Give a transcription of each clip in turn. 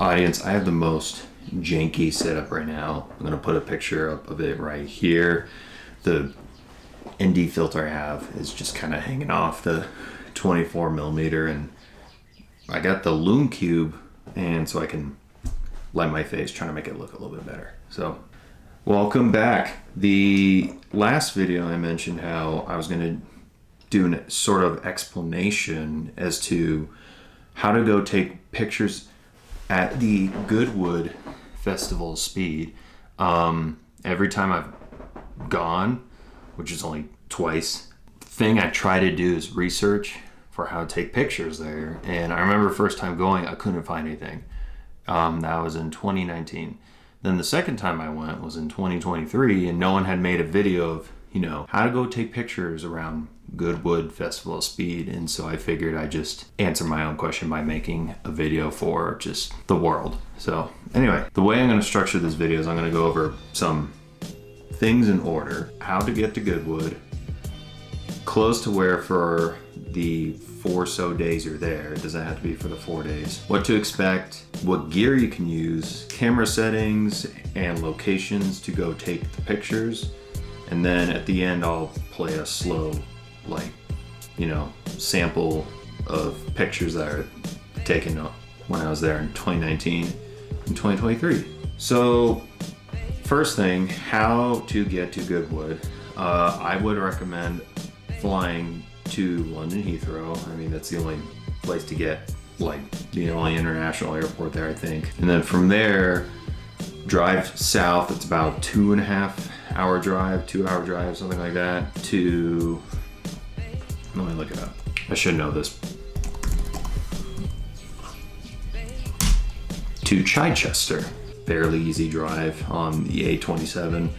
Audience, I have the most janky setup right now. I'm gonna put a picture up of it right here. The ND filter I have is just kind of hanging off the 24 millimeter, and I got the Lume Cube, and so I can light my face, trying to make it look a little bit better. So, welcome back. The last video I mentioned how I was gonna do a sort of explanation as to how to go take pictures at the Goodwood Festival of Speed. Every time I've gone, which is only twice, the thing I try to do is research for how to take pictures there. And I remember first time going, I couldn't find anything. That was in 2019. Then the second time I went was in 2023, and no one had made a video of, how to go take pictures around Goodwood Festival of Speed. And so I figured I'd just answer my own question by making a video for just the world. So anyway, the way I'm going to structure this video is I'm going to go over some things in order: how to get to Goodwood, clothes to wear for the 4 or so days you're there. It doesn't have to be for the 4 days. What to expect, what gear you can use, camera settings and locations to go take the pictures. And then at the end, I'll play a slow, sample of pictures that are taken when I was there in 2019 and 2023. So first thing, how to get to Goodwood. I would recommend flying to London Heathrow. I mean, that's the only place to get, the only international airport there, I think. And then from there, drive south. It's about 2.5 hour drive, 2 hour drive, something like that, to, let me look it up. I should know this. To Chichester. Fairly easy drive on the A27.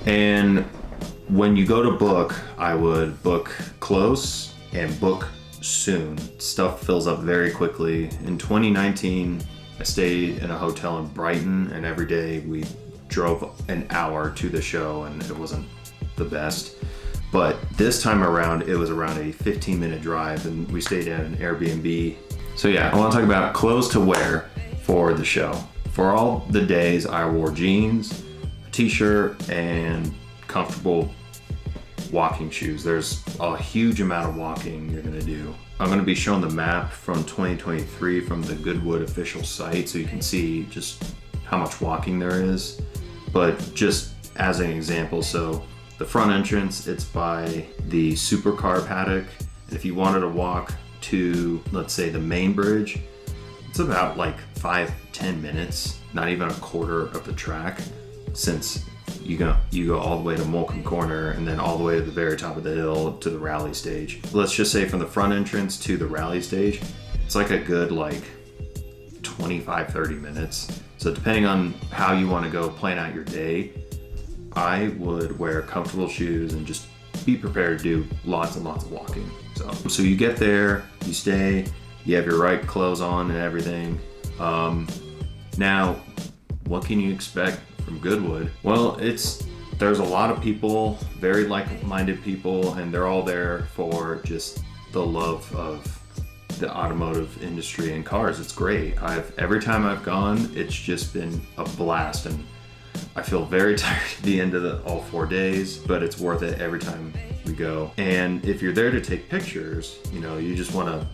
And when you go to book, I would book close and book soon. Stuff fills up very quickly. In 2019, I stayed in a hotel in Brighton, and every day we drove an hour to the show, and it wasn't the best. But this time around, it was around a 15-minute drive, and we stayed at an Airbnb. So yeah, I want to talk about clothes to wear for the show. For all the days, I wore jeans, a t-shirt, and comfortable walking shoes. There's a huge amount of walking you're gonna do. I'm gonna be showing the map from 2023 from the Goodwood official site, so you can see just how much walking there is. But just as an example, so the front entrance, it's by the supercar paddock. And if you wanted to walk to, let's say, the main bridge, it's about 5-10 minutes, not even a quarter of the track, since you go all the way to Moulcom Corner and then all the way to the very top of the hill to the rally stage. Let's just say from the front entrance to the rally stage, it's a good 25-30 minutes. So depending on how you want to go plan out your day, I would wear comfortable shoes and just be prepared to do lots and lots of walking. So you get there, you stay, you have your right clothes on and everything. Now, what can you expect from Goodwood? Well, there's a lot of people, very like-minded people, and they're all there for just the love of the automotive industry and cars. It's great. Every time I've gone, it's just been a blast, and I feel very tired at the end of all 4 days, but it's worth it every time we go. And if you're there to take pictures, you just want to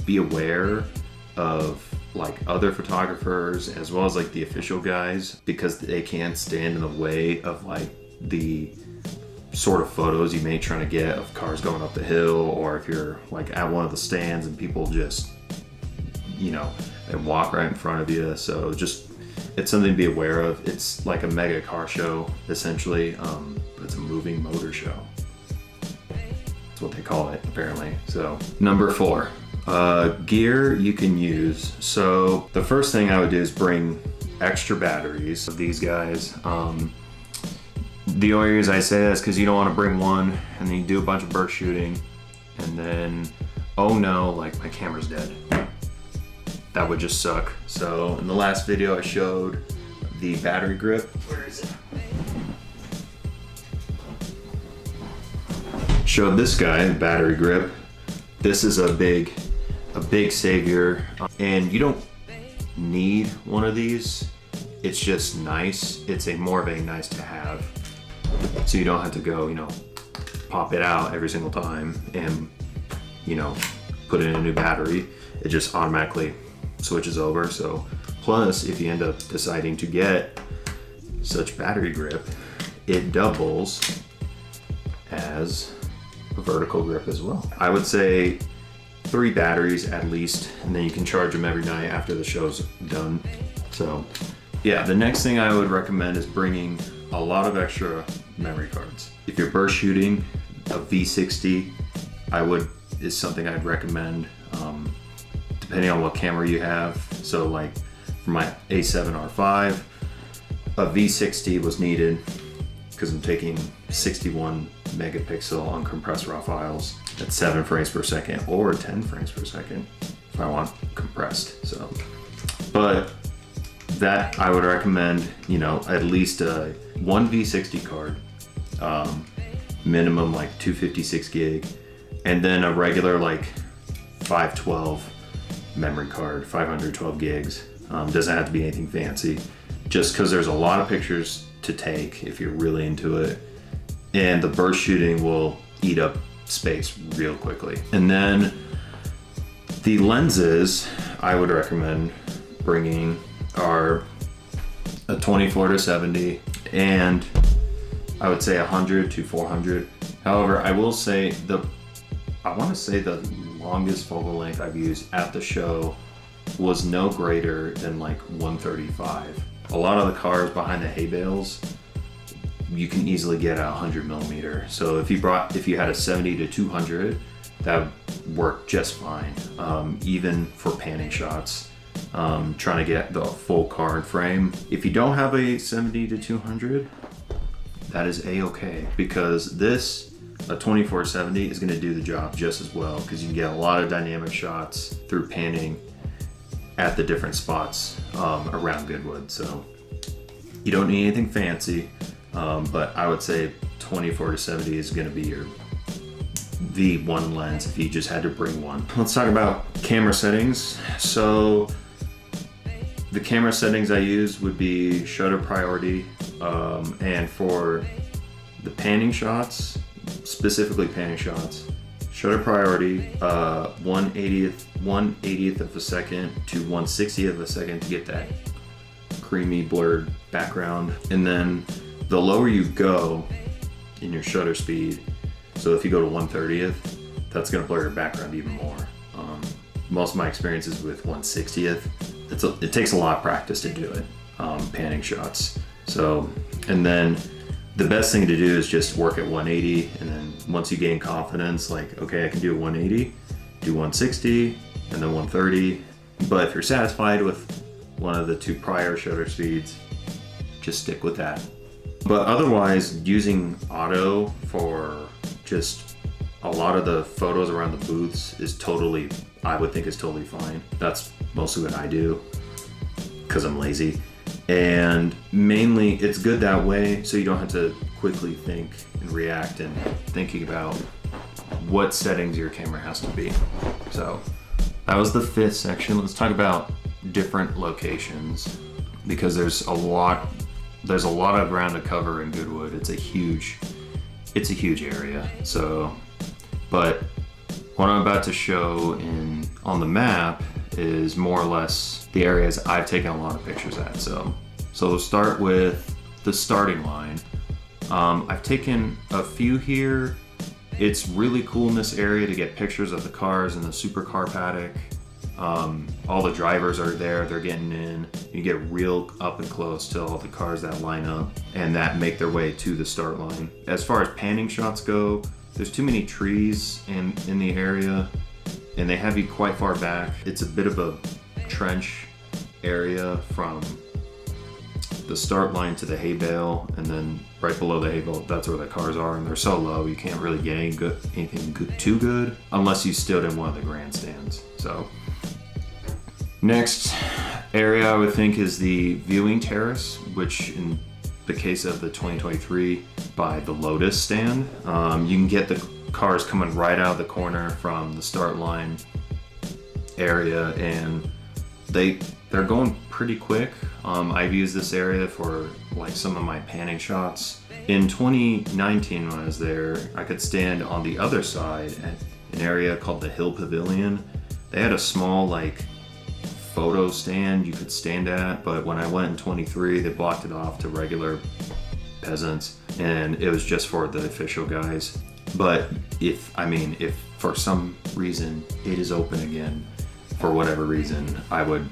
be aware of other photographers as well as the official guys, because they can't stand in the way of the sort of photos you may try to get of cars going up the hill, or if you're at one of the stands and people just they walk right in front of you. So it's something to be aware of. It's like a mega car show essentially, but it's a moving motor show. That's what they call it apparently. So number 4, gear you can use. So the first thing I would do is bring extra batteries of these guys. The only reason I say that is because you don't want to bring one and then you do a bunch of burst shooting and then, oh no, my camera's dead. That would just suck. So in the last video I showed the battery grip. Where is it? Showed this guy, the battery grip. This is a big savior, and you don't need one of these. It's just nice. It's more of a nice to have. So you don't have to go, you know, pop it out every single time and, you know, put in a new battery. It just automatically switches over. So plus, if you end up deciding to get such battery grip, it doubles as a vertical grip as well. I would say 3 batteries at least, and then you can charge them every night after the show's done. So yeah, the next thing I would recommend is bringing a lot of extra memory cards. If you're burst shooting, a V60 is something I'd recommend, depending on what camera you have. So like for my A7R5, a V60 was needed because I'm taking 61 megapixel uncompressed raw files at 7 frames per second or 10 frames per second if I want compressed. So, but that I would recommend, you know, at least one V60 card, minimum like 256 gig, and then a regular like 512 memory card, 512 gigs. Doesn't have to be anything fancy, just because there's a lot of pictures to take if you're really into it, and the burst shooting will eat up space real quickly. And then the lenses I would recommend bringing are a 24-70 and I would say 100 to 400. However, I will say I want to say the longest focal length I've used at the show was no greater than like 135. A lot of the cars behind the hay bales, you can easily get a 100 millimeter. So if you had a 70 to 200, that would work just fine. Even for panning shots, trying to get the full card frame. If you don't have a 70 to 200, that is a-okay, because a 24-70 is going to do the job just as well, because you can get a lot of dynamic shots through panning at the different spots around Goodwood. So you don't need anything fancy, but I would say 24-70 is going to be the one lens if you just had to bring one. Let's talk about camera settings. So the camera settings I use would be shutter priority, and for the panning shots, specifically panning shots, shutter priority, 1/80th of a second to 1/60th of a second to get that creamy blurred background. And then the lower you go in your shutter speed, so if you go to 1/30th, that's gonna blur your background even more. Most of my experiences with 1/60th, it takes a lot of practice to do it, panning shots. So, and then the best thing to do is just work at 180, and then once you gain confidence, like, okay, I can do a 180, do 160, and then 130. But if you're satisfied with one of the 2 prior shutter speeds, just stick with that. But otherwise, using auto for just a lot of the photos around the booths I would think is totally fine. That's mostly what I do because I'm lazy. And mainly it's good that way, so you don't have to quickly think and react and thinking about what settings your camera has to be. So that was the 5th section. Let's talk about different locations, because there's a lot of ground to cover in Goodwood. It's a huge area. So, but what I'm about to show on the map is more or less the areas I've taken a lot of pictures at. So we'll start with the starting line. I've taken a few here. It's really cool in this area to get pictures of the cars in the supercar paddock. All the drivers are there, they're getting in. You get real up and close to all the cars that line up and that make their way to the start line. As far as panning shots go, there's too many trees in the area, and they have you quite far back. It's a bit of a trench area from the start line to the hay bale, and then right below the hay bale, that's where the cars are, and they're so low you can't really get anything too good unless you stood in one of the grandstands. So next area I would think is the viewing terrace, which in the case of the 2023 by the Lotus stand, you can get the cars coming right out of the corner from the start line area, and they're going pretty quick. I've used this area for like some of my panning shots. In 2019 when I was there, I could stand on the other side at an area called the Hill Pavilion. They had a small like photo stand you could stand at, but when I went in 23, they blocked it off to regular peasants, and it was just for the official guys. But if for some reason it is open again, for whatever reason, I would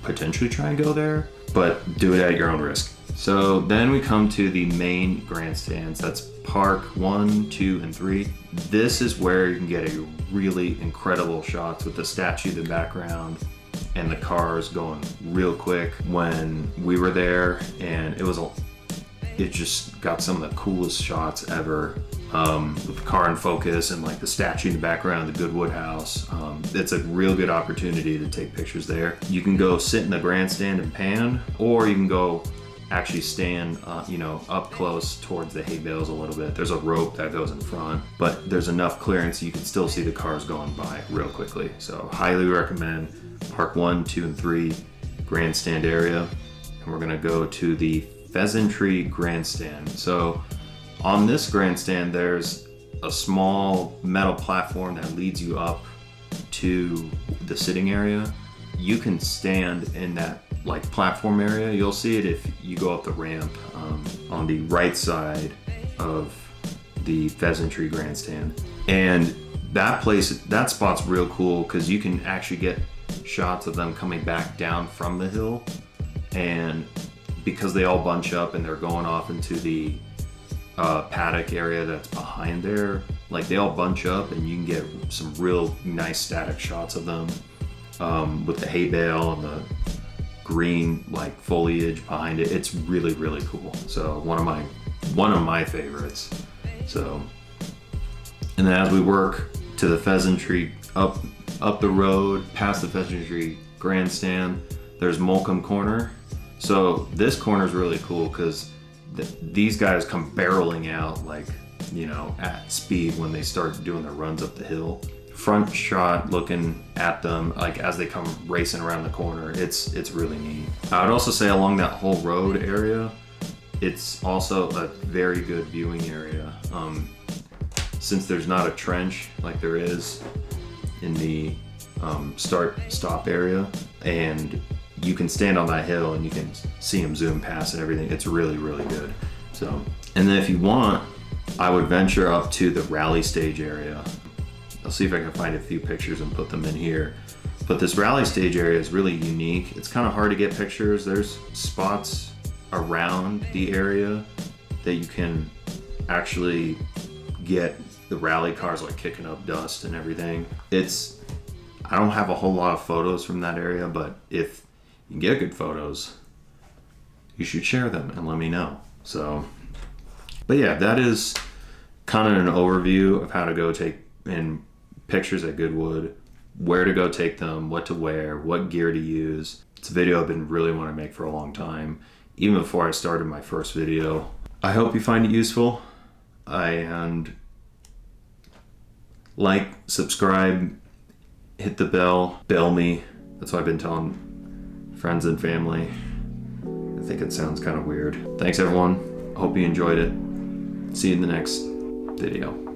potentially try and go there, but do it at your own risk. So then we come to the main grandstands. That's Park 1, 2, and 3. This is where you can get a really incredible shots with the statue in the background and the cars going real quick. When we were there, and it just got some of the coolest shots ever, with the car in focus and like the statue in the background, the Goodwood house. It's a real good opportunity to take pictures there. You can go sit in the grandstand and pan, or you can go actually stand up close towards the hay bales a little bit. There's a rope that goes in front, but there's enough clearance so you can still see the cars going by real quickly. So highly recommend Park 1, 2, and 3 grandstand area. And we're gonna go to the Pheasantry grandstand. So on this grandstand, there's a small metal platform that leads you up to the sitting area. You can stand in that like platform area. You'll see it if you go up the ramp on the right side of the Pheasantry grandstand. And that spot's real cool because you can actually get shots of them coming back down from the hill, and because they all bunch up and they're going off into the paddock area that's behind there, like they all bunch up and you can get some real nice static shots of them with the hay bale and the green like foliage behind it. It's really, really cool. So one of my favorites. So, and then as we work to the Pheasantry, up the road past the Pheasantry grandstand, there's Molecombe Corner. So this corner is really cool because these guys come barreling out like, at speed when they start doing their runs up the hill. Front shot looking at them like as they come racing around the corner. It's really neat. I would also say along that whole road area, it's also a very good viewing area. Since there's not a trench like there is in the start-stop area, and you can stand on that hill and you can see them zoom past and everything. It's really, really good. So, and then if you want, I would venture up to the rally stage area. I'll see if I can find a few pictures and put them in here. But this rally stage area is really unique. It's kind of hard to get pictures. There's spots around the area that you can actually get the rally cars like kicking up dust and everything. I don't have a whole lot of photos from that area, but if you get good photos, you should share them and let me know. So, but yeah, that is kind of an overview of how to go take in pictures at Goodwood, where to go take them, what to wear, what gear to use. It's a video I've been really wanting to make for a long time, even before I started my first video. I hope you find it useful, and like, subscribe, hit the bell me. That's what I've been telling friends and family. I think it sounds kind of weird. Thanks everyone. Hope you enjoyed it. See you in the next video.